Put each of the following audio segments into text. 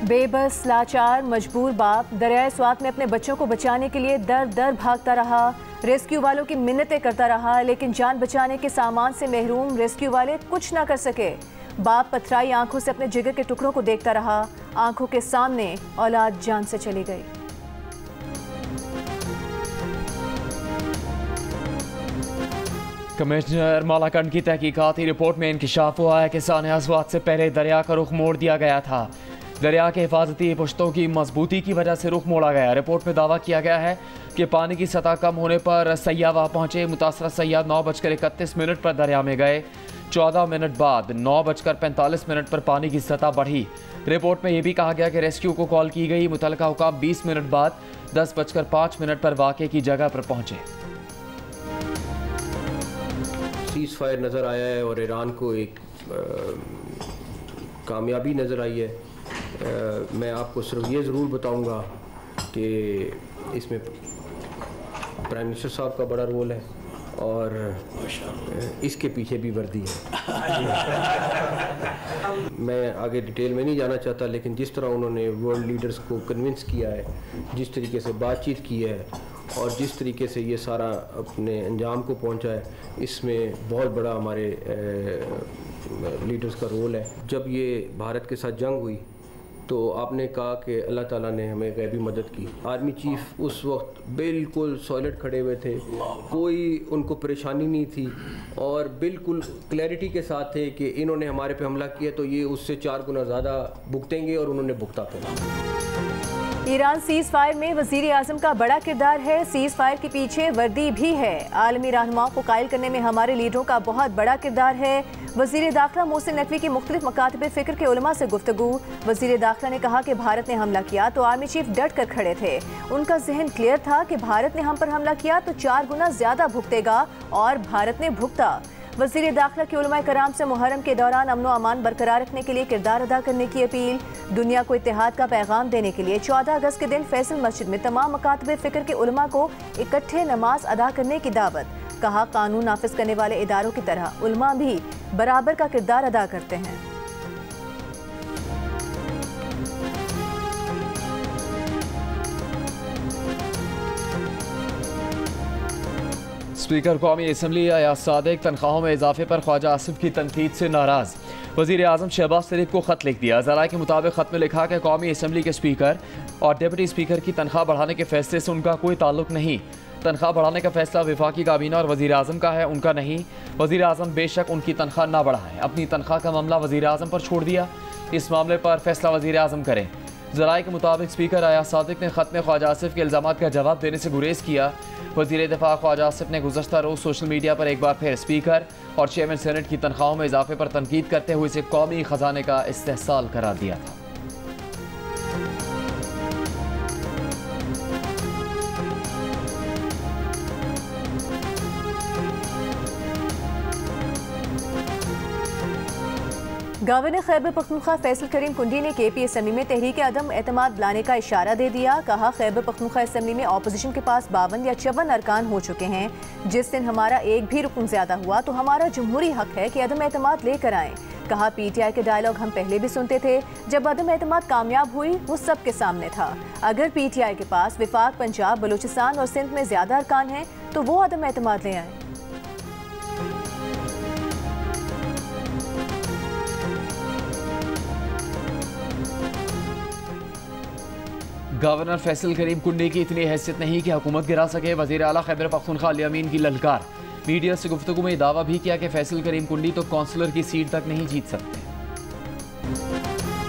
बेबस, लाचार, मजबूर बाप दरियाए स्वात में अपने बच्चों को बचाने के लिए दर दर भागता रहा। रेस्क्यू वालों की मिन्नतें करता रहा, लेकिन जान बचाने के सामान से महरूम रेस्क्यू वाले कुछ ना कर सके। बाप पथराई आंखों से अपने जिगर के टुकड़ों को देखता रहा। आंखों के सामने औलाद जान से चली गई। कमिश्नर मालाकंड की तहकीकाती रिपोर्ट में इंकशाफ हुआ है कि सानिया स्वात से पहले दरिया का रुख मोड़ दिया गया था। दरिया के हिफाजती पुश्तों की मजबूती की वजह से रुख मोड़ा गया। रिपोर्ट में दावा किया गया है कि पानी की सतह कम होने पर सैयाह वहाँ पहुँचे। मुतासरा सैयाह 9:31 पर दरिया में गए। 14 मिनट बाद 9:45 पर पानी की सतह बढ़ी। रिपोर्ट में यह भी कहा गया कि रेस्क्यू को कॉल की गई। मुतलका हुकाम 20 मिनट बाद 10:05 पर वाक़े की जगह पर पहुँचे। सीज़ फायर नज़र आया है और ईरान को एक कामयाबी नज़र आई है। मैं आपको सिर्फ ये ज़रूर बताऊंगा कि इसमें प्राइम मिनिस्टर साहब का बड़ा रोल है और इसके पीछे भी वर्दी है। मैं आगे डिटेल में नहीं जाना चाहता, लेकिन जिस तरह उन्होंने वर्ल्ड लीडर्स को कन्विंस किया है, जिस तरीके से बातचीत की है और जिस तरीके से ये सारा अपने अंजाम को पहुंचा है, इसमें बहुत बड़ा हमारे लीडर्स का रोल है। जब ये भारत के साथ जंग हुई तो आपने कहा कि अल्लाह ताला ने हमें गैबी मदद की। आर्मी चीफ उस वक्त बिल्कुल सॉलिड खड़े हुए थे, कोई उनको परेशानी नहीं थी और बिल्कुल क्लैरिटी के साथ थे कि इन्होंने हमारे पे हमला किया तो ये उससे 4 गुना ज़्यादा भुगतेंगे, और उन्होंने भुगता था। ईरान सीज़ फायर में वज़ीर आज़म का बड़ा किरदार है। सीज़ फायर के पीछे वर्दी भी है। आलमी रहनुमाओं को कायल करने में हमारे लीडरों का बहुत बड़ा किरदार है। वज़ीर दाखिला मोहसिन नकवी की मुख्तलिफ मकातब फ़िक्र के उलमा से गुफ्तगू। वज़ीर दाखिला ने कहा कि भारत ने हमला किया तो आर्मी चीफ डट कर खड़े थे। उनका जहन क्लियर था कि भारत ने हम पर हमला किया तो 4 गुना ज़्यादा भुगतेगा, और भारत ने भुगता। वज़ीर दाखिला के उलमा कराम से मुहर्रम के दौरान अमन व अमान बरकरार रखने के लिए किरदार अदा करने की अपील। दुनिया को इत्तेहाद का पैगाम देने के लिए 14 अगस्त के दिन फैसल मस्जिद में तमाम मकातब फ़िक्र के उलमा को इकट्ठे नमाज अदा करने की दावत। कहा, कानून नाफिज करने वाले इदारों की तरह उलमा भी बराबर का किरदार अदा करते हैं। स्पीकर कौमी असम्बली अयाज सादिक तनख्वाहों में इजाफे पर ख्वाजा आसिफ की तनकीद से नाराज़। वज़ीर आज़म शहबाज शरीफ को ख़त लिख दिया। ज़राए के मुताबिक ख़त में लिखा कि कौमी असम्बली के स्पीकर और डिप्टी स्पीकर की तनख्वाह बढ़ाने के फैसले से उनका कोई ताल्लुक नहीं। तनख्वाह बढ़ाने का फैसला वफाकी काबीना और वज़ीर आज़म का है, उनका नहीं। वज़ीर आज़म बेशक उनकी तनख्वाह ना बढ़ाएं, अपनी तनख्वाह का मामला वज़ीर आज़म पर छोड़ दिया। इस मामले पर फैसला वज़ीर आज़म करें। ज़राए के मुताबिक स्पीकर अयाज सादिक ने ख़त में ख्वाजा आसिफ के इल्ज़ामात का जवाब देने से गुरेज किया। वज़ीर दिफा ख्वाजा आसिफ ने गुज़श्ता रोज़ सोशल मीडिया पर एक बार फिर स्पीकर और चेयरमैन सेनेट की तनख्वाहों में इजाफे पर तनकीद करते हुए इसे कौमी ख़जाने का इस्तेहसाल करार दिया था। गवर्नर खैबर पख्तूनख्वा फैसल करीम कुंडी ने KP असम्बली में तहरीक अदम एतमाद लाने का इशारा दे दिया। कहा, खैबर पख्तूनख्वा असम्बली में अपोजिशन के पास 52 या 54 अरकान हो चुके हैं। जिस दिन हमारा एक भी रुकन ज्यादा हुआ तो हमारा जमहूरी हक है कि अदम एतमाद लेकर आएँ। कहा, PTI के डायलॉग हम पहले भी सुनते थे। जब अदम एतमाद कामयाब हुई वो सबके सामने था। अगर PTI के पास विफाक, पंजाब, बलूचिस्तान और सिंध में ज्यादा अरकान हैं तो वो अदम एतमाद ले आए। गवर्नर फैसल करीम कुंडी की इतनी हैसियत नहीं कि हुकूमत गिरा सके। वज़ीर आला खैबर पख्तूनख्वा अली अमीन की ललकार। मीडिया से गुफ्तगू में दावा भी किया कि फैसल करीम कुंडी तो काउंसलर की सीट तक नहीं जीत सकते।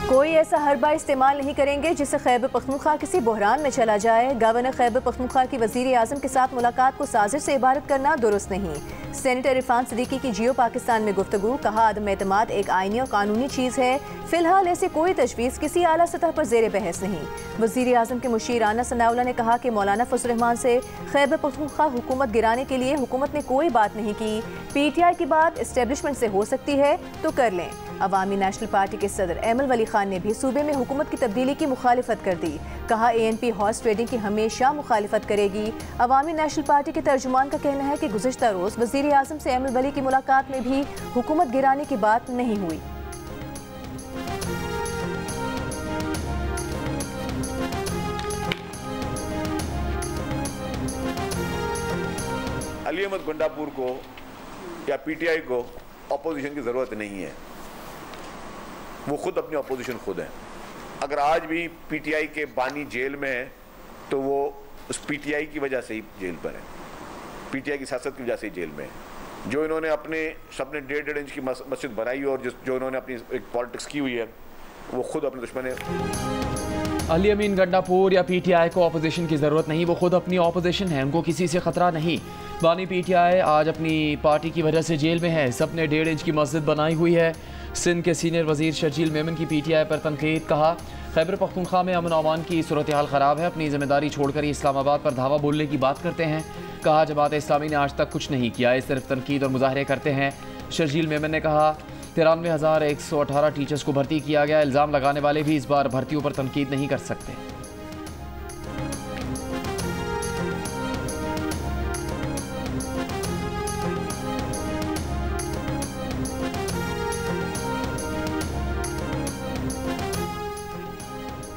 कोई ऐसा हरबा इस्तेमाल नहीं करेंगे जिससे खैबर पख्तूनख्वा किसी बहरान में चला जाए। गवर्नर खैबर पख्तूनख्वा की वज़ीर आज़म के साथ मुलाकात को साजिश से इबारत करना दुरुस्त नहीं। सेनेटर इरफान सिद्दीकी की जियो पाकिस्तान में गुफ्तगू। कहा, अदम एतमाद एक आइनी और कानूनी चीज़ है। फिलहाल ऐसी कोई तजवीज़ किसी आला सतह पर ज़ेर बहस नहीं। वज़ीर आज़म के मुशीर राना सनाउल्लाह ने कहा कि मौलाना फजल रहमान से खैबर पख्तूनख्वा हुकूमत गिराने के लिए हुकूमत ने कोई बात नहीं की। PTI की बात इस्टेब्लिशमेंट से हो सकती है तो कर लें। अवामी नेशनल पार्टी के सदर एमल वली खान ने भी सूबे में हुकूमत की तब्दीली की मुखालिफत कर दी। कहा, ANP हॉर्स ट्रेडिंग की हमेशा मुखालिफत करेगी। अवामी नेशनल पार्टी के तर्जुमान का कहना है कि गुज़श्ता रोज़ वज़ीर आज़म से एमल वली की मुलाकात में भी हुकूमत गिराने की बात नहीं हुई। अली अहमद गंडापुर को या पीटीआई को अपोजिशन की ज़रूरत नहीं है, वो खुद अपनी अपोजिशन खुद है। अगर आज भी पीटीआई के बानी जेल में है तो वो उस पीटीआई की वजह से ही जेल पर है, पीटीआई की सियासत की वजह से ही जेल में है। जो इन्होंने अपने सबने 1.5 इंच की मस्जिद बनाई और जो इन्होंने अपनी एक पॉलिटिक्स की हुई है, वो खुद अपने दुश्मन है। अली अमीन गंडापुर या पीटीआई को अपोजिशन की ज़रूरत नहीं, वो खुद अपनी अपोजिशन है, उनको किसी से ख़तरा नहीं। बानी पीटीआई आज अपनी पार्टी की वजह से जेल में है, सबने 1.5 इंच की मस्जिद बनाई हुई है। सिंध के सीनियर वजीर शर्जील मेमन की पीटीआई पर तनकीद, कहा खैबर पख्तूनख्वा में अमन अमान की सूरत हाल ख़राब है, अपनी जिम्मेदारी छोड़कर ये इस्लामाबाद पर धावा बोलने की बात करते हैं। कहा जमात इस्लामी ने आज तक कुछ नहीं किया, ये सिर्फ तनकीद और मुजाहरे करते हैं। शर्जील मेमन ने कहा 93,118 टीचर्स को भर्ती किया गया, इल्ज़ाम लगाने वाले भी इस बार भर्तियों पर तनकीद नहीं कर सकते।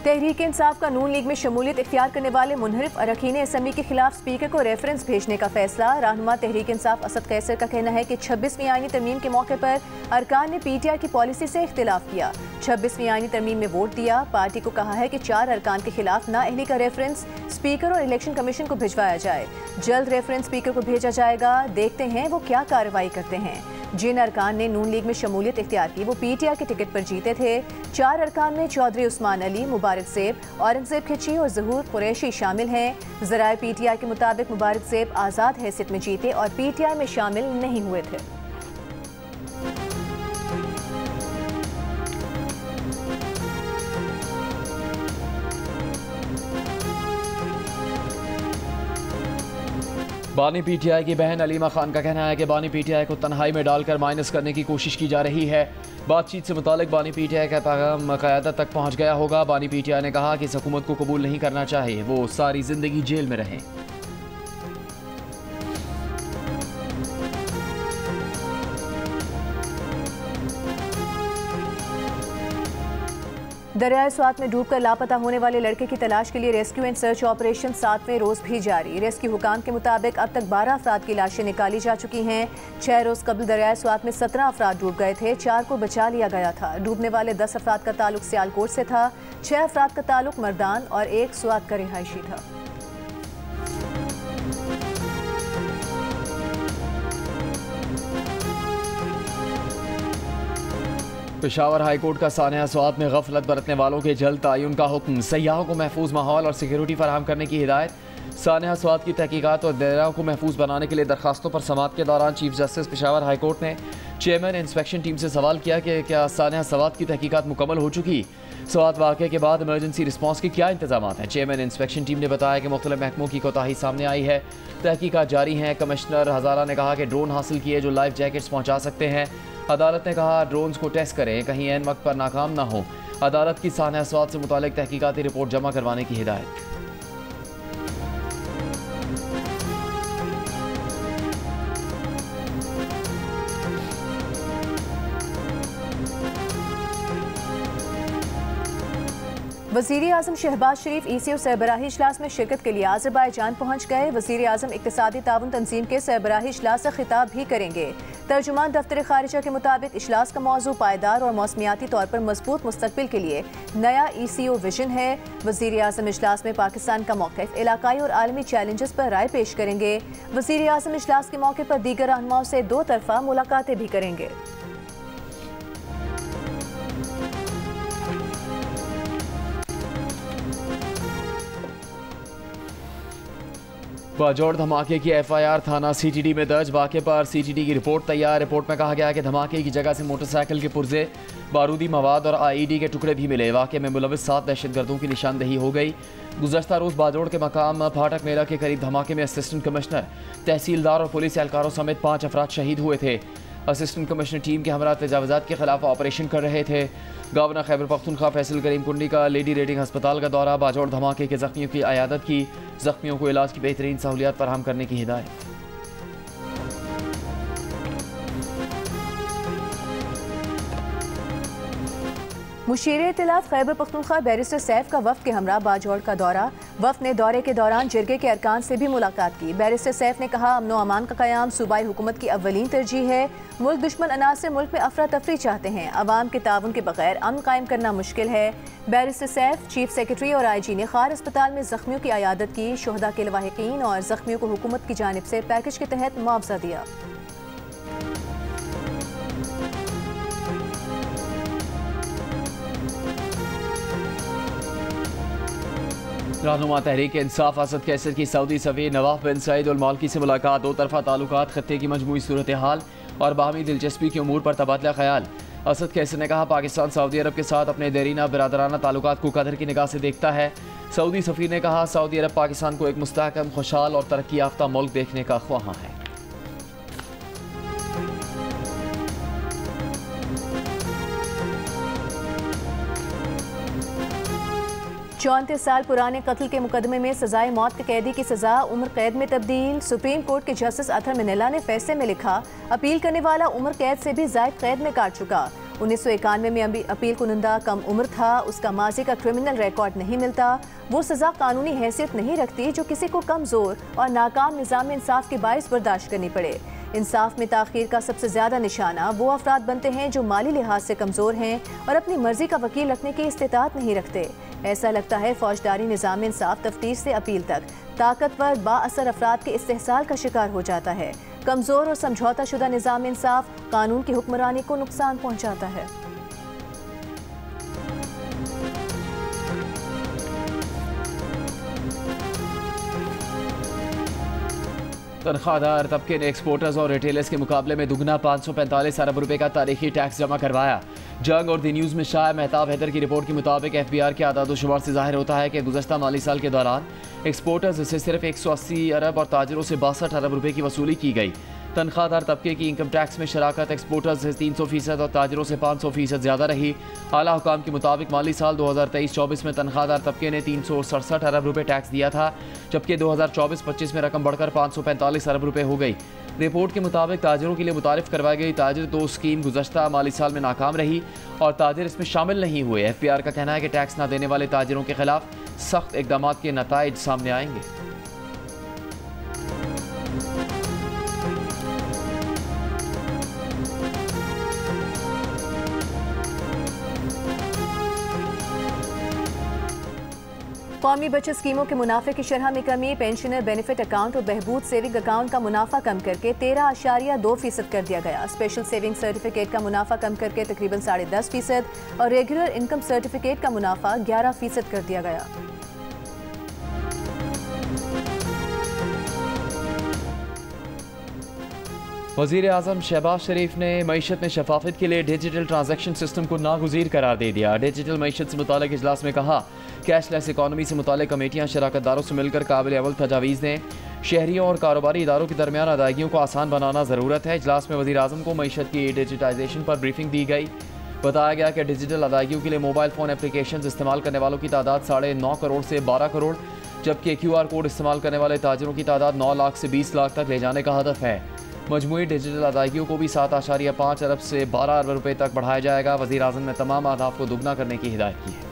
तहरीक इंसाफ का नून लीग में शमूलियत इख्तियार करने वाले मुनहरिफ अरकान असम्बली के खिलाफ स्पीकर को रेफरेंस भेजने का फैसला। रहनुमा तहरीक इंसाफ असद कैसर का कहना है कि 26वीं आईनी तरमीम के मौके पर अरकान ने पीटीआई की पॉलिसी से इख्तिलाफ किया, 26वीं आईनी तरमीम में वोट दिया। पार्टी को कहा है कि 4 अरकान के खिलाफ नाअहली का रेफरेंस स्पीकर और इलेक्शन कमीशन को भिजवाया जाए। जल्द रेफरेंस स्पीकर को भेजा जाएगा, देखते हैं वो क्या कार्रवाई करते हैं। जिन अरकान ने नून लीग में शमूलियत इख्तियार की वो पीटीआई के टिकट पर जीते थे। 4 अरकान में चौधरी उस्मान अली, मुबारक ज़ेब, औरंगज़ेब खिची और ज़हूर कुरैशी शामिल हैं। ज़राए पीटीआई के मुताबिक मुबारक ज़ेब आज़ाद हैसियत में जीते और पीटीआई में शामिल नहीं हुए थे। बानी पीटीआई की बहन अलीमा खान का कहना है कि बानी पीटीआई को तन्हाई में डालकर माइनस करने की कोशिश की जा रही है। बातचीत से मुतालिक बानी पीटीआई का पैगाम क़यादत तक पहुँच गया होगा। बानी पीटीआई ने कहा कि इस हुकूमत को कबूल नहीं करना चाहिए, वो सारी जिंदगी जेल में रहें। दरियाए स्वात में डूबकर लापता होने वाले लड़के की तलाश के लिए रेस्क्यू एंड सर्च ऑपरेशन 7वें रोज भी जारी। रेस्क्यू हुकाम के मुताबिक अब तक 12 अफराद की लाशें निकाली जा चुकी हैं। 6 रोज कबल दरियाए स्वात में 17 अफराद डूब गए थे, 4 को बचा लिया गया था। डूबने वाले 10 अफराद का ताल्लुक सियालकोट से था, 6 अफराद का ताल्लुक मर्दान और 1 स्वात का रिहायशी था। पेशावर हाईकोर्ट का सानिया स्वात में गफलत बरतने वालों के जल्द तयन का हुक्म, सयाहों को महफूज माहौल और सिक्योरिटी फराहम करने की हिदायत। सानिया स्वात की तहकीकात और दायरों को महफूज बनाने के लिए दरखास्तों पर समाअत के दौरान चीफ जस्टिस पेशावर हाईकोर्ट ने चेयरमैन इंस्पेक्शन टीम से सवाल किया कि क्या सानिया स्वात की तहकीकात मुकम्मल हो चुकी। स्वात वाक़े के बाद इमरजेंसी रिस्पॉन्स के क्या इंतजाम हैं। चेयरमैन इंस्पेक्शन टीम ने बताया कि मुख्तलिफ महकमों की कोताही सामने आई है, तहकीकात जारी हैं। कमिश्नर हज़ारा ने कहा कि ड्रोन हासिल किए जो लाइफ जैकेट्स पहुँचा सकते हैं। अदालत ने कहा ड्रोन्स को टेस्ट करें, कहीं ऐन वक्त पर नाकाम ना हो। अदालत की सानिया स्वात से मुतालिक तहकीकाती रिपोर्ट जमा करवाने की हिदायत। वज़ीर आज़म शहबाज शरीफ ECO सरबराही इजलास में शिरकत के लिए आज़रबाईजान पहुँच गए। वज़ीर आज़म इक़्तिसादी ताउन तंजीम के सरबराही इजलास से खिताब भी करेंगे। तर्जुमान दफ्तर खारिजा के मुताबिक इजलास का मौजू पायदार और मौसमियाती तौर पर मजबूत मुस्तकबिल के लिए नया ECO विजन है। वज़ीर आज़म इजलास में पाकिस्तान का मौक़िफ़, इलाकाई और आलमी चैलेंजेस पर राय पेश करेंगे। वज़ीर आज़म इजलास के मौके पर दीगर रहनुमाओं से 2 तरफ़ा मुलाकातें भी करेंगे। बाजौड़ धमाके की FIR थाना CTD में दर्ज। वाक़े पर CTD की रिपोर्ट तैयार। रिपोर्ट में कहा गया कि धमाके की जगह से मोटरसाइकिल के पुर्जे, बारूदी मवाद और IED के टुकड़े भी मिले। वाक़े में मुलविस 7 दहशतगर्दों की निशानदही हो गई। गुज़श्ता रोज़ बाजौड़ के मकाम फाटक मेला के करीब धमाके में असिस्टेंट कमिश्नर, तहसीलदार और पुलिस एहलकारों समेत 5 अफराद शहीद हुए थे। असिस्टेंट कमिश्नर टीम के हमरा तजावुज़ात के खिलाफ ऑपरेशन कर रहे थे। गवर्नर खैबर पख्तूनख्वा फैसल करीम कुंडी का लेडी रेडिंग अस्पताल का दौरा। बाजौड़ धमाके के ज़ख्मियों की अयादत की। ज़ख्मियों को इलाज की बेहतरीन सहूलियात फराहम करने की हिदायत। मुशीर इत्तलाफ खैबर पख्तूनख्वा बैरिस्टर सैफ का वफ्द के हमरा बाजौड़ का दौरा। वफ्द ने दौरे के दौरान जिरगे के अरकान से भी मुलाकात की। बैरिस्टर सैफ ने कहा, अमनो अमान का क़याम सूबाई हुकूमत की अव्वलीन तरजीह है। मुल्क दुश्मन अनासर मुल्क में अफरा तफरी चाहते हैं। अवाम के ताउन के बगैर अमन कायम करना मुश्किल है। बैरिस्टर सैफ, चीफ सेक्रेटरी और IG ने खार अस्पताल में जख्मियों की अयादत की। शोहदा के लवाहिकीन और जख्मियों को हुकूमत की जानिब से पैकेज के तहत मुआवजा दिया। रहनुमा तहरीक इंसाफ असद कैसर की सऊदी सफ़ीर नवाफ बिन सईद अल मालकी से मुलाकात। दो तरफा ताल्लुकात, खत्ते की मजमूई सूरत हाल और बाहमी दिलचस्पी के उमूर पर तबादला ख्याल। असद कैसर ने कहा, पाकिस्तान सऊदी अरब के साथ अपने देरीना बिरादराना ताल्लुकात को कदर की निगाह से देखता है। सऊदी सफ़ीर ने कहा, सऊदी अरब पाकिस्तान को एक मुस्तहकम, खुशहाल और तरक्की याफ्ता मुल्क देखने का ख्वाहां है। 34 साल पुराने कत्ल के मुकदमे में सजाए मौत के कैदी की सजा उम्र कैद में तब्दील। सुप्रीम कोर्ट के जस्टिस अथर मिनेला ने फैसले में लिखा, अपील करने वाला उम्र कैद से भी ज़ायद कैद में काट चुका। 1991 में अपील कुनंदा कम उम्र था, उसका माजी का क्रिमिनल रिकॉर्ड नहीं मिलता। वो सज़ा कानूनी हैसियत नहीं रखती जो किसी को कमज़ोर और नाकाम निज़ाम इंसाफ के बाइस बर्दाश्त करनी पड़े। इंसाफ में ताख़ीर का सबसे ज़्यादा निशाना वो अफराद बनते हैं जो माली लिहाज से कमज़ोर हैं और अपनी मर्जी का वकील रखने की इस्तिताअत नहीं रखते। ऐसा लगता है फौजदारी निज़ाम इंसाफ तफ्तीश से अपील तक ताकतवर बाअसर अफराद के इस्तेहसाल का शिकार हो जाता है। कमज़ोर और समझौता शुदा निज़ाम इंसाफ कानून की हुक्मरानी को नुकसान पहुँचाता है। तनख्वाहदार तबके ने एक्सपोर्टर्स और रिटेलर्स के मुकाबले में दुगना 545 अरब रुपए का तारीखी टैक्स जमा करवाया। जंग और दी न्यूज़ में शाह मेहताब हैदर की रिपोर्ट के मुताबिक FBR के आदाद-ओ-शुमार से जाहिर होता है कि गुज़श्ता माली साल के दौरान एक्सपोर्टर्स से सिर्फ 180 अरब और ताजरों से 62 अरब रुपए की वसूली की गई। तनख्वाहदार तबके की इनकम टैक्स में शराकत एक्सपोर्टर्स से 300% और ताजरों से 500% ज़्यादा रही। आला हुकाम के मुताबिक माली साल 2023-24 में तनख्वाहदार तबके ने 367 अरब रुपए टैक्स दिया था, जबकि 2024-25 में रकम बढ़कर 545 अरब रुपए हो गई। रिपोर्ट के मुताबिक ताजरों के लिए मुतारिफ करवाई गई ताजिर 2 स्कीम गुज़श्ता माली साल में नाकाम रही और ताजिर इसमें शामिल नहीं हुए। FBR का कहना है कि टैक्स न देने वाले ताजिरों के खिलाफ सख्त इकदाम के नताइज सामने आएंगे। कौमी बचत स्कीमों के मुनाफे की शरह में कमी। पेंशनर बेनिफिट अकाउंट और बहबूद सेविंग अकाउंट का मुनाफा कम करके 13.2% कर दिया गया। स्पेशल सेविंग सर्टिफिकेट का मुनाफा कम करके तकरीबन 10.5% और रेगुलर इनकम सर्टिफिकेट का मुनाफा 11% कर दिया गया। वज़ीर आज़म शहबाज शरीफ ने मईशत में शफाफत के लिए डिजिटल ट्रांजैक्शन सिस्टम को नागुज़ीर करार दे दिया। डिजिटल मईशत से मुताल्लिक़ इजलास में कहा, कैशलेस इकॉनमी से मुताल्लिक़ कमेटियाँ शराकतदारों से मिलकर काबिल अमल तजावीज़ दें। शहरियों और कारोबारी इदारों के दरमियान अदायगियों को आसान बनाना ज़रूरत है। इजलास में वज़ीर आज़म को मईशत की डिजिटाइजेशन पर ब्रीफिंग दी गई। बताया गया कि डिजिटल अदायगियों के लिए मोबाइल फ़ोन एप्लीकेशन इस्तेमाल करने वालों की तादाद 9.5 करोड़ से 12 करोड़, जबकि QR कोड इस्तेमाल करने वाले ताजिरों की तादाद 9 लाख से 20 लाख तक ले जाने का हदफ है। मजमूई डिजिटल अदायगियों को भी 7.5 अरब से 12 अरब रुपए तक बढ़ाया जाएगा। वज़ीर आज़म ने तमाम अहदाफ को दुगना करने की हिदायत की है।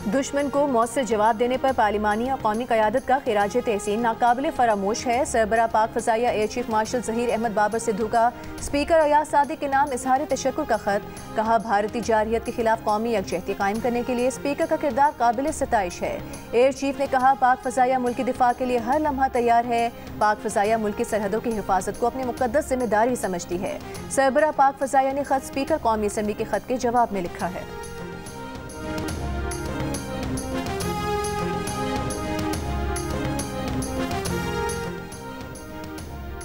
दुश्मन को मौत से जवाब देने पर पार्लिमानी और कौमी क़यादत का खिराज तहसीन नाकाबिल फरामोश है। सरबरा पाक फ़ज़ाइया air chief marshal Zaheer Ahmed Babar Sidhu का स्पीकर अयाज सादिक के नाम इजहार तशक्कुर का ख़त। कहा, भारतीय जारहियत के खिलाफ कौमी यकजहती कायम करने के लिए स्पीकर का किरदार काबिल सताइश है। एयर चीफ ने कहा, पाक फ़ज़ाइया मुल्क की दिफा के लिए हर लम्हा तैयार है। पाक फ़ज़ाइया मुल्क की सरहदों की हिफाजत को अपनी मुक़द्दस जिम्मेदारी समझती है। सरबरा पाक फ़ज़ाइया ने ख़त स्पीकर कौमी असम्बली के ख़त के जवाब में लिखा है।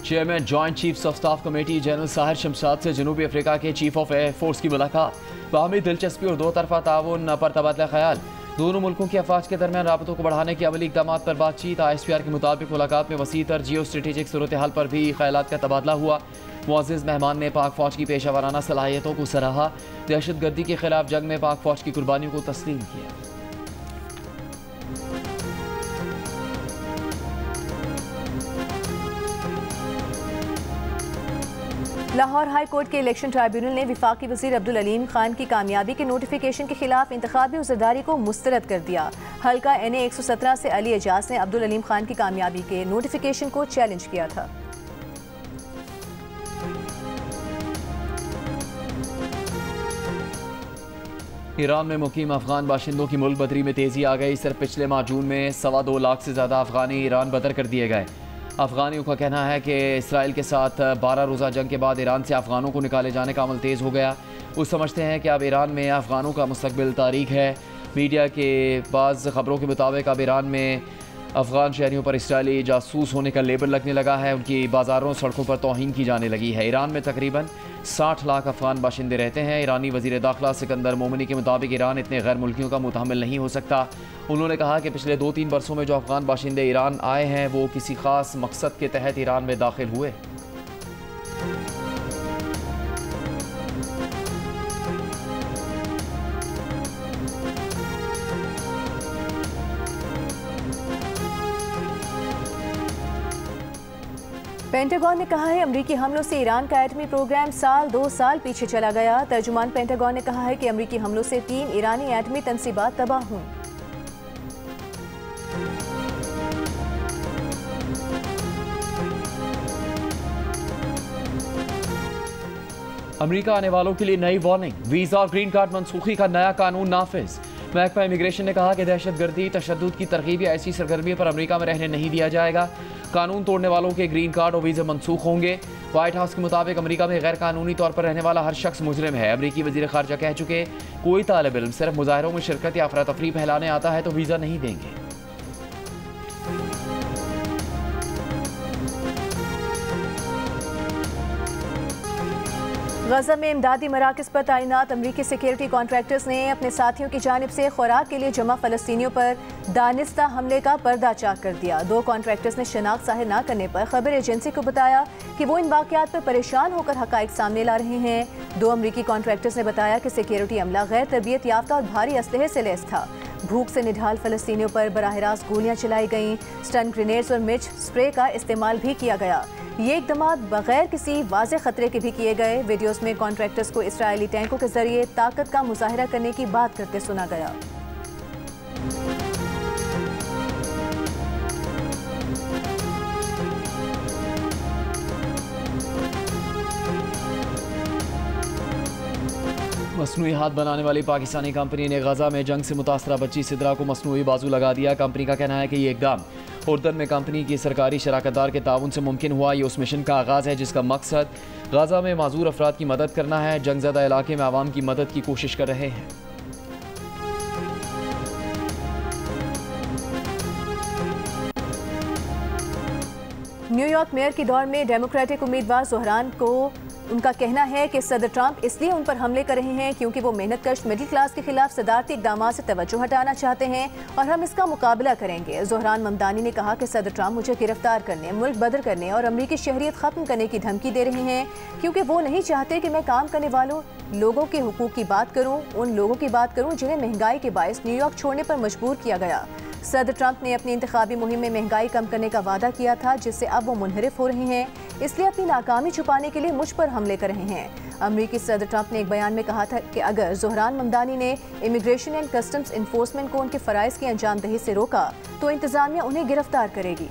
Chairman joint chiefs of staff committee general Sahir Shamshad से जनूबी अफ्रीका के चीफ ऑफ एयर फोर्स की मुलाकात। बाहमी दिलचस्पी और 2 तरफा ताउन पर तबादला ख्याल। दोनों मुल्कों की अफवाज के दरमियान राबतों को बढ़ाने के अमली इक़दाम पर बातचीत। ISPR के मुताबिक मुलाकात में वसी तर जियो स्ट्रेटेजिक सूरत हाल पर भी ख्यालात का तबादला हुआ। मुअज़्ज़िज़ मेहमान ने पाक फ़ौज की पेशा वराना सलाहियतों को सराहा। दहशतगर्दी के खिलाफ जंग में पाक फ़ौज की कुर्बानियों को तस्लीम किया। लाहौर हाई कोर्ट के इलेक्शन ट्राइब्यूनल ने वफाकी वज़ीर अब्दुल अलीम खान की कामयाबी के नोटिफिकेशन के खिलाफ इंतखाबी उज़रदारी को मुस्तरद कर दिया। हल्का NA 117 से अली एजाज ने अब्दुल अलीम खान की कामयाबी के नोटिफिकेशन को चैलेंज किया था। ईरान में मुकीम अफगान बाशिंदों की मुल्क बदरी में तेज़ी आ गई। सिर्फ पिछले माह जून में 2.25 लाख से ज़्यादा अफगानी ईरान बदर कर दिए गए। अफगानियों का कहना है कि इसराइल के साथ 12 रोज़ा जंग के बाद ईरान से अफगानों को निकाले जाने का अमल तेज़ हो गया। वो समझते हैं कि अब ईरान में अफगानों का मुस्तकबिल तारीख है। मीडिया के बाज़ खबरों के मुताबिक अब ईरान में अफगान शहरियों पर इसराइली जासूस होने का लेबल लगने लगा है। उनकी बाज़ारों सड़कों पर तौहीन की जाने लगी है। ईरान में तकरीबन 60 लाख अफगान बाशिंदे रहते हैं। ईरानी वज़ीर दाखिला सिकंदर मोमिनी के मुताबिक ईरान इतने गैर मुल्कियों का मुतहम्मिल नहीं हो सकता। उन्होंने कहा कि पिछले 2-3 बरसों में जो अफगान बाशिंदे ईरान आए हैं वो किसी ख़ास मकसद के तहत ईरान में दाखिल हुए। पेंटागन ने कहा है अमरीकी हमलों से ईरान का एटमी प्रोग्राम 2 साल पीछे चला गया। तर्जुमान पेंटागन ने कहा है कि अमरीकी हमलों से 3 ईरानी एटमी तंसीबात तबाह हुई। अमेरिका आने वालों के लिए नई वार्निंग। वीज़ा और ग्रीन कार्ड मनसूखी का नया कानून नाफिज। महकमा इमिग्रेशन ने कहा कि दहशतगर्दी, तशद्दुद की तरगीब या ऐसी सरगर्मी पर अमेरिका में रहने नहीं दिया जाएगा। कानून तोड़ने वालों के ग्रीन कार्ड और वीज़ा मनसूख होंगे। व्हाइट हाउस के मुताबिक अमेरिका में गैर कानूनी तौर पर रहने वाला हर शख्स मुजरिम है। अमेरिकी वज़ीर ख़ारजा कह चुके कोई तालिब इल्म सिर्फ मुजाहिरों में शिरकत या अफरा तफरी फैलाने आता है तो वीज़ा नहीं देंगे। गजा में इमदादी मराकज़ पर तैनात अमरीकी सिक्योरिटी कॉन्ट्रैक्टर्स ने अपने साथियों की जानिब से खुराक के लिए जमा फ़लस्तीनियों पर दानिस्ता हमले का पर्दा चाक कर दिया। 2 कॉन्ट्रैक्टर्स ने शनाख्त ज़ाहिर न करने पर खबर एजेंसी को बताया कि वो इन वाक़यात पर परेशान होकर हक़ाइक़ सामने ला रहे हैं। 2 अमरीकी कॉन्ट्रैक्टर्स ने बताया कि सिक्योरिटी अमला गैर तरबियत याफ्ता और भारी असलहे से लैस था। भूख से निढाल फ़लस्तीनियों पर बराह रास्त गोलियाँ चलाई गईं। स्टन ग्रेनेड्स और मिर्च स्प्रे का इस्तेमाल भी किया गया। ये इक़दामात बगैर किसी वाज़े ख़तरे के भी किए गए। वीडियोस में कॉन्ट्रैक्टर्स को इसराइली टैंकों के जरिए ताकत का मुजाहिरा करने की बात करते सुना गया। मसनूई हाथ बनाने वाली पाकिस्तानी कंपनी ने गजा में जंग से मुतासरा बच्ची सिद्रा को मसनूई बाजू लगा दिया। कंपनी का कहना है कि ये इकदाम उर्दन में कंपनी की सरकारी शराकतदार के ताउन से मुमकिन हुआ। ये उस मिशन का आगाज़ है जिसका मकसद गजा में माजूर अफराद की मदद करना है। जंगज़दा इलाके में आवाम की मदद की कोशिश कर रहे हैं। न्यूयॉर्क मेयर की दौड़ में डेमोक्रेटिक उम्मीदवार ज़ोहरान को उनका कहना है कि सदर ट्रंप इसलिए उन पर हमले कर रहे हैं क्योंकि वो मेहनतकश मिडिल क्लास के खिलाफ सदारती इक़दामात से तवज्जो हटाना चाहते हैं और हम इसका मुकाबला करेंगे। ज़ोहरान ममदानी ने कहा कि सदर ट्रंप मुझे गिरफ्तार करने, मुल्क बदर करने और अमरीकी शहरियत ख़त्म करने की धमकी दे रहे हैं क्योंकि वो नहीं चाहते कि मैं काम करने वालों लोगों के हुकूक की बात करूँ, उन लोगों की बात करूँ जिन्हें महंगाई के बायस न्यूयॉर्क छोड़ने पर मजबूर किया गया। सदर ट्रंप ने अपनी इंतखाबी मुहिम में महंगाई कम करने का वादा किया था जिससे अब वो मुनहरिफ हो रहे हैं, इसलिए अपनी नाकामी छुपाने के लिए मुझ पर हमले कर रहे हैं। अमरीकी सदर ट्रंप ने एक बयान में कहा था कि अगर ज़ोहरान ममदानी ने इमिग्रेशन एंड कस्टम्स इन्फोर्समेंट को उनके फ़राइज़ की अंजामदही से रोका तो इंतज़ामिया उन्हें गिरफ्तार करेगी।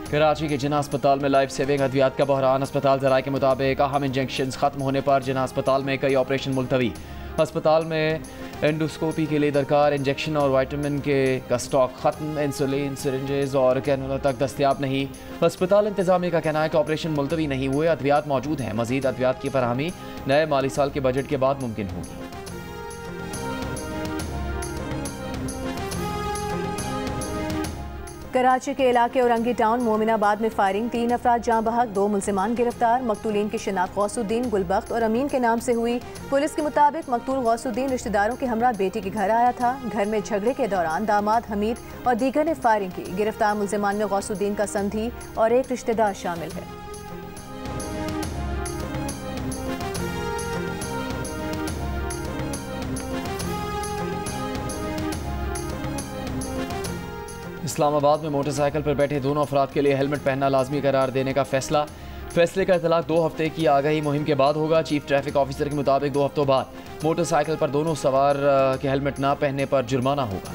कराची के जिना अस्पताल में लाइफ सेविंग अद्वियात का बहरान। अस्पताल ज़राए के मुताबिक अहम इंजेक्शन ख़त्म होने पर जिना अस्पताल में कई ऑपरेशन मुलतवी। अस्पताल में एंडोस्कोपी के लिए दरकार इंजेक्शन और विटामिन का स्टॉक ख़त्म। इंसुलिन, सिरिंजेस और कैनुला तक दस्तियाब नहीं। अस्पताल इंतज़ामिया का कहना है कि ऑपरेशन मुलतवी नहीं हुए, अद्वियात मौजूद हैं। मज़ीद अद्वियात की फराहमी नए माली साल के बजट के बाद मुमकिन होगी। कराची के इलाके औरंगी टाउन मोमिनाबाद में फायरिंग, 3 अफराद जाँ बहक, 2 मुल्जिमान गिरफ्तार। मकतूलीन की शिनाख्त गौसुद्दीन, गुलबख्त और अमीन के नाम से हुई। पुलिस के मुताबिक मकतूल गौसुद्दीन रिश्तेदारों के हमरा बेटी के घर आया था। घर में झगड़े के दौरान दामाद हमीद और दीगर ने फायरिंग की। गिरफ्तार मुल्जिमान में गौसुद्दीन का संधी और एक रिश्तेदार शामिल है। इस्लामाबाद में मोटरसाइकिल पर बैठे दोनों अफराद के लिए हेलमेट पहनना लाजमी करार देने का फैसला। फैसले का इतलाक 2 हफ्ते की आगाही मुहिम के बाद होगा। चीफ ट्रैफिक ऑफिसर के मुताबिक 2 हफ्तों बाद मोटरसाइकिल पर दोनों सवार के हेलमेट ना पहनने पर जुर्माना होगा।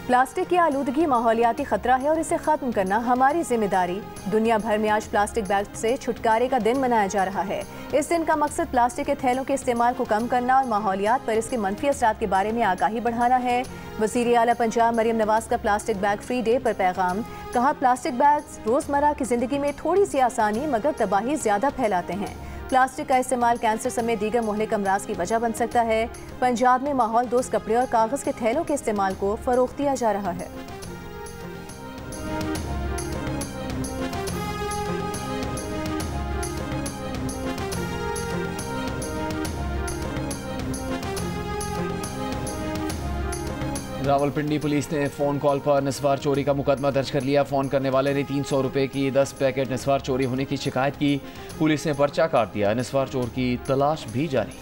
प्लास्टिक की आलूदगी माहौलियाती खतरा है और इसे खत्म करना हमारी जिम्मेदारी। दुनिया भर में आज प्लास्टिक बैग से छुटकारे का दिन मनाया जा रहा है। इस दिन का मकसद प्लास्टिक के थैलों के इस्तेमाल को कम करना और माहौलियात पर इसके मनफी असरात के बारे में आगाही बढ़ाना है। वज़ीर आला पंजाब मरियम नवाज का प्लास्टिक बैग फ्री डे पर पैगाम। कहा, प्लास्टिक बैग्स रोज़मर्रा की ज़िंदगी में थोड़ी सी आसानी मगर तबाही ज़्यादा फैलाते हैं। प्लास्टिक का इस्तेमाल कैंसर समेत दीगर मुहलिक अमराज की वजह बन सकता है। पंजाब में माहौल दोस्त कपड़े और कागज़ के थैलों के इस्तेमाल को फ़रोग़ दिया जा रहा है। रावलपिंडी पुलिस ने फ़ोन कॉल पर निस्वार चोरी का मुकदमा दर्ज कर लिया। फ़ोन करने वाले ने 300 रुपए की 10 पैकेट निस्वार चोरी होने की शिकायत की। पुलिस ने पर्चा काट दिया। निस्वार चोर की तलाश भी जारी।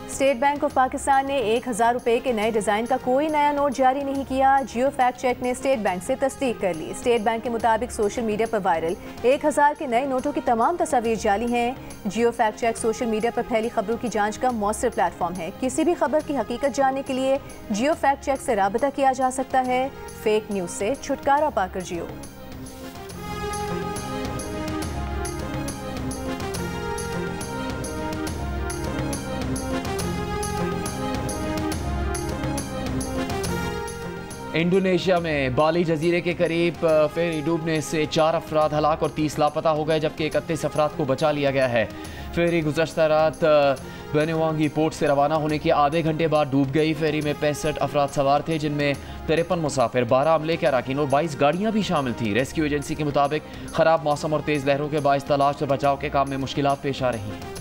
स्टेट बैंक ऑफ पाकिस्तान ने 1000 रुपए के नए डिज़ाइन का कोई नया नोट जारी नहीं किया। जियो फैक्ट चेक ने स्टेट बैंक से तस्दीक कर ली। स्टेट बैंक के मुताबिक सोशल मीडिया पर वायरल 1000 के नए नोटों की तमाम तस्वीर जाली हैं। जियो फैक्ट चेक सोशल मीडिया पर फैली खबरों की जांच का मौसर प्लेटफॉर्म है। किसी भी खबर की हकीकत जानने के लिए जियो फैक्ट चेक से राबता किया जा सकता है। फेक न्यूज़ से छुटकारा पाकर जियो। इंडोनेशिया में बाली जजीरे के करीब फेरी डूबने से 4 अफराद हलाक और 30 लापता हो गए, जबकि 31 अफराद को बचा लिया गया है। फेरी गुज़श्ता रात बेनेवांगी पोर्ट से रवाना होने के आधे घंटे बाद डूब गई। फेरी में 65 अफराद सवार थे, जिनमें 53 मुसाफिर, 12 अमले के अरकान और 22 गाड़ियाँ भी शामिल थी। रेस्क्यू एजेंसी के मुताबिक ख़राब मौसम और तेज़ लहरों के बायस तलाश और बचाव के काम में मुश्किलात पेश आ रही हैं।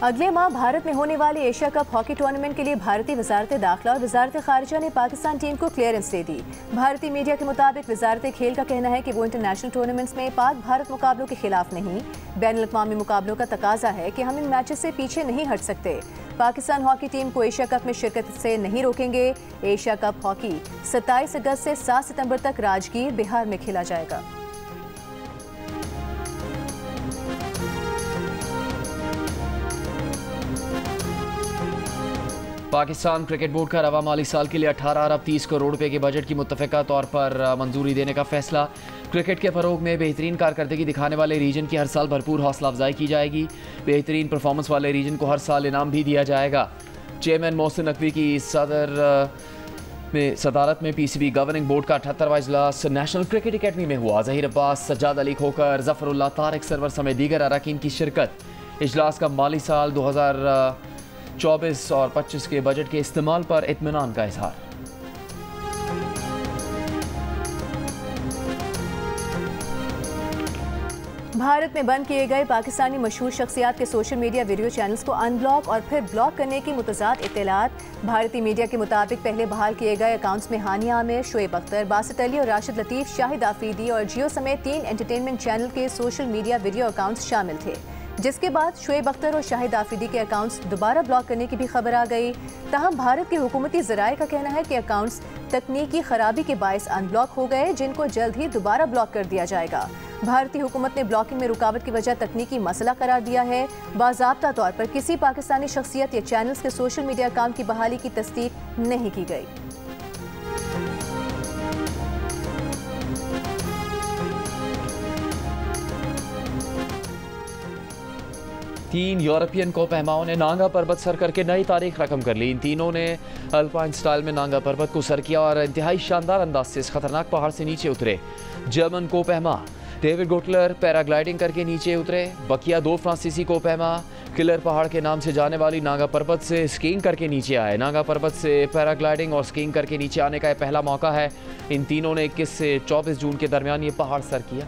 अगले माह भारत में होने वाले एशिया कप हॉकी टूर्नामेंट के लिए भारतीय वजारत दाखिला और वजारत खारिजा ने पाकिस्तान टीम को क्लियरेंस दे दी। भारतीय मीडिया के मुताबिक वजारत खेल का कहना है कि वो इंटरनेशनल टूर्नामेंट्स में पाक भारत मुकाबलों के खिलाफ नहीं, बैनुल-अक़वामी मुकाबलों का तकाजा है कि हम इन मैचेस से पीछे नहीं हट सकते। पाकिस्तान हॉकी टीम को एशिया कप में शिरकत से नहीं रोकेंगे। एशिया कप हॉकी 27 अगस्त से 7 सितंबर तक राजगीर, बिहार में खेला जाएगा। पाकिस्तान क्रिकेट बोर्ड का रवा माली साल के लिए 18 अरब 30 करोड़ रुपए के बजट की मुत्तफ़िका तौर पर मंजूरी देने का फैसला। क्रिकेट के फ़रोग में बेहतरीन कारकर्दगी दिखाने वाले रीजन की हर साल भरपूर हौसला अफजाई की जाएगी। बेहतरीन परफॉर्मेंस वाले रीजन को हर साल इनाम भी दिया जाएगा। चेयरमैन मोहसिन नकवी की सदारत में PCB गवर्निंग बोर्ड का 78वां इजलास नेशनल क्रिकेट अकेडमी में हुआ। ज़हीर अब्बास, सज्जाद अली खोकर, ज़फ़रुल्लाह, तारिक सरवर समेत दीगर अरकान की शिरकत। इजलास का माली साल 2024 और 25 के बजट के इस्तेमाल पर इत्मीनान का इजहार। भारत में बंद किए गए पाकिस्तानी मशहूर शख्सियात के सोशल मीडिया वीडियो चैनल्स को अनब्लॉक और फिर ब्लॉक करने की मुतज़ाद इत्तलात। भारतीय मीडिया के मुताबिक पहले बहाल किए गए अकाउंट्स में हानिया आमिर, शोएब अख्तर, बासित अली और राशिद लतीफ़, शाहिद आफरीदी और जियो समेत 3 एंटरटेनमेंट चैनल के सोशल मीडिया वीडियो अकाउंट्स शामिल थे, जिसके बाद शोएब अख्तर और शाहिद आफरीदी के अकाउंट्स दोबारा ब्लॉक करने की भी खबर आ गई। ताहम भारत के हुकूमती ज़राए का कहना है कि अकाउंट्स तकनीकी खराबी के बायस अनब्लॉक हो गए, जिनको जल्द ही दोबारा ब्लॉक कर दिया जाएगा। भारतीय हुकूमत ने ब्लॉकिंग में रुकावट की वजह तकनीकी मसला करार दिया है। बाज़ाब्ता तौर पर किसी पाकिस्तानी शख्सियत या चैनल्स के सोशल मीडिया अकाउंट की बहाली की तस्दीक नहीं की गई। तीन यूरोपियन कोपहमाओं ने नांगा पर्वत सर करके नई तारीख रकम कर ली। इन तीनों ने अल्पाइन स्टाइल में नांगा पर्वत को सर किया और इंतहाई शानदार अंदाज से इस खतरनाक पहाड़ से नीचे उतरे। जर्मन कोपहमा डेविड गोटलर पैराग्लाइडिंग करके नीचे उतरे। बकिया 2 फ्रांसीसी कोपहमा किलर पहाड़ के नाम से जाने वाली नांगा पर्वत से स्कीइंग करके नीचे आए। नांगा पर्वत से पैराग्लाइडिंग और स्कीइंग करके नीचे आने का यह पहला मौका है। इन तीनों ने 21 से 24 जून के दरमियान ये पहाड़ सर किया।